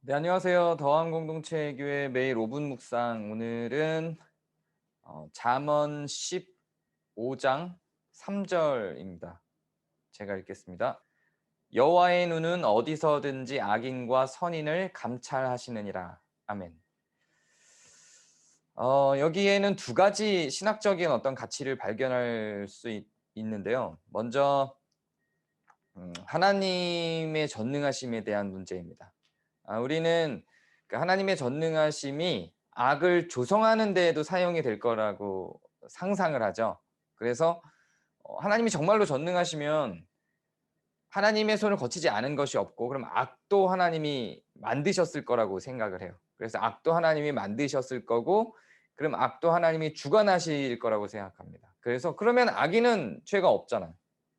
네, 안녕하세요. 더한 공동체 교회 매일 5분 묵상. 오늘은 잠언 15장 3절입니다. 제가 읽겠습니다. 여호와의 눈은 어디서든지 악인과 선인을 감찰하시느니라. 아멘. 여기에는 두 가지 신학적인 어떤 가치를 발견할 수 있는데요. 먼저 하나님의 전능하심에 대한 문제입니다. 우리는 그 하나님의 전능하심이 악을 조성하는 데에도 사용이 될 거라고 상상을 하죠. 그래서 하나님이 정말로 전능하시면 하나님의 손을 거치지 않은 것이 없고, 그럼 악도 하나님이 만드셨을 거라고 생각을 해요. 그래서 악도 하나님이 만드셨을 거고, 그럼 악도 하나님이 주관하실 거라고 생각합니다. 그래서 그러면 악인은 죄가 없잖아요.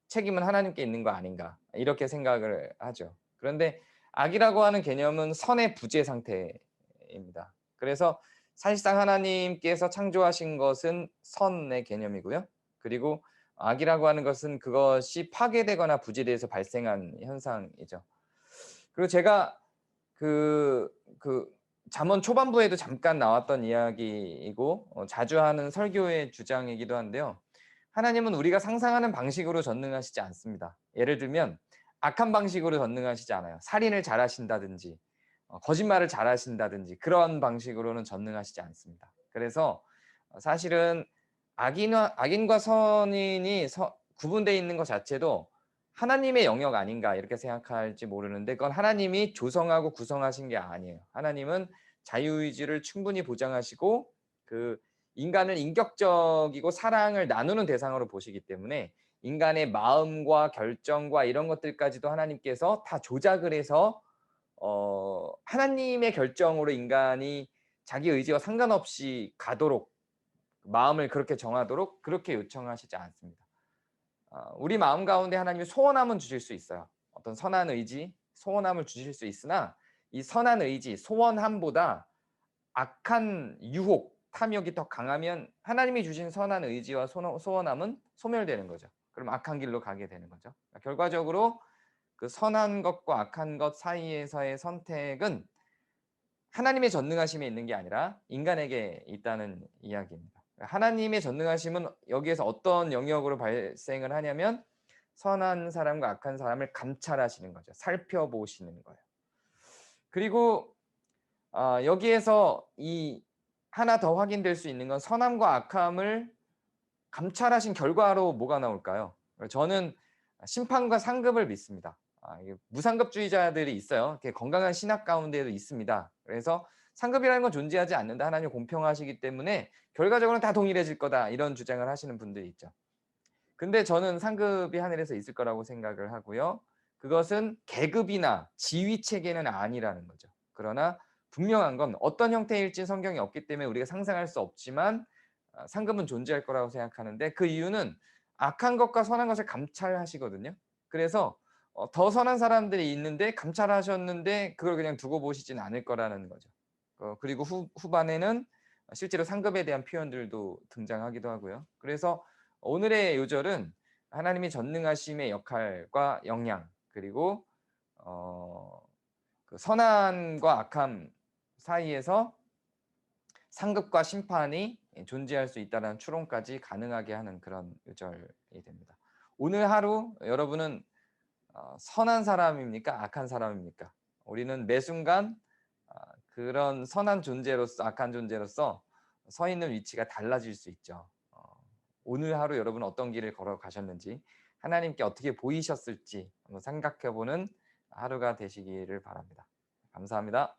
책임은 하나님께 있는 거 아닌가, 이렇게 생각을 하죠. 그런데 악이라고 하는 개념은 선의 부재 상태입니다. 그래서 사실상 하나님께서 창조하신 것은 선의 개념이고요. 그리고 악이라고 하는 것은 그것이 파괴되거나 부재돼서 발생한 현상이죠. 그리고 제가 그 잠언 초반부에도 잠깐 나왔던 이야기이고 자주 하는 설교의 주장이기도 한데요. 하나님은 우리가 상상하는 방식으로 전능하시지 않습니다. 예를 들면 악한 방식으로 전능하시지 않아요. 살인을 잘하신다든지 거짓말을 잘하신다든지 그런 방식으로는 전능하시지 않습니다. 그래서 사실은 악인과 선인이 구분되어 있는 것 자체도 하나님의 영역 아닌가 이렇게 생각할지 모르는데, 그건 하나님이 조성하고 구성하신 게 아니에요. 하나님은 자유의지를 충분히 보장하시고 그 인간을 인격적이고 사랑을 나누는 대상으로 보시기 때문에 인간의 마음과 결정과 이런 것들까지도 하나님께서 다 조작을 해서 하나님의 결정으로 인간이 자기 의지와 상관없이 가도록, 마음을 그렇게 정하도록 그렇게 요청하시지 않습니다. 우리 마음 가운데 하나님이 소원함은 주실 수 있어요. 어떤 선한 의지, 소원함을 주실 수 있으나 이 선한 의지, 소원함보다 악한 유혹, 탐욕이 더 강하면 하나님이 주신 선한 의지와 소원함은 소멸되는 거죠. 그럼 악한 길로 가게 되는 거죠. 결과적으로 그 선한 것과 악한 것 사이에서의 선택은 하나님의 전능하심에 있는 게 아니라 인간에게 있다는 이야기입니다. 하나님의 전능하심은 여기에서 어떤 영역으로 발생을 하냐면 선한 사람과 악한 사람을 감찰하시는 거죠. 살펴보시는 거예요. 그리고 여기에서 이 하나 더 확인될 수 있는 건 선함과 악함을 감찰하신 결과로 뭐가 나올까요? 저는 심판과 상급을 믿습니다. 이게 무상급주의자들이 있어요. 이렇게 건강한 신학 가운데에도 있습니다. 그래서 상급이라는 건 존재하지 않는다. 하나님 공평하시기 때문에 결과적으로는 다 동일해질 거다. 이런 주장을 하시는 분들이 있죠. 근데 저는 상급이 하늘에서 있을 거라고 생각을 하고요. 그것은 계급이나 지위 체계는 아니라는 거죠. 그러나 분명한 건 어떤 형태일지 성경이 없기 때문에 우리가 상상할 수 없지만 상급은 존재할 거라고 생각하는데, 그 이유는 악한 것과 선한 것을 감찰하시거든요. 그래서 더 선한 사람들이 있는데 감찰하셨는데 그걸 그냥 두고 보시진 않을 거라는 거죠. 그리고 후반에는 실제로 상급에 대한 표현들도 등장하기도 하고요. 그래서 오늘의 요절은 하나님의 전능하심의 역할과 영향, 그리고 어, 그 선함과 악함 사이에서 상급과 심판이 존재할 수 있다는 추론까지 가능하게 하는 그런 요절이 됩니다. 오늘 하루 여러분은 선한 사람입니까? 악한 사람입니까? 우리는 매 순간 그런 선한 존재로서 악한 존재로서 서 있는 위치가 달라질 수 있죠. 오늘 하루 여러분 어떤 길을 걸어가셨는지, 하나님께 어떻게 보이셨을지 한번 생각해보는 하루가 되시기를 바랍니다. 감사합니다.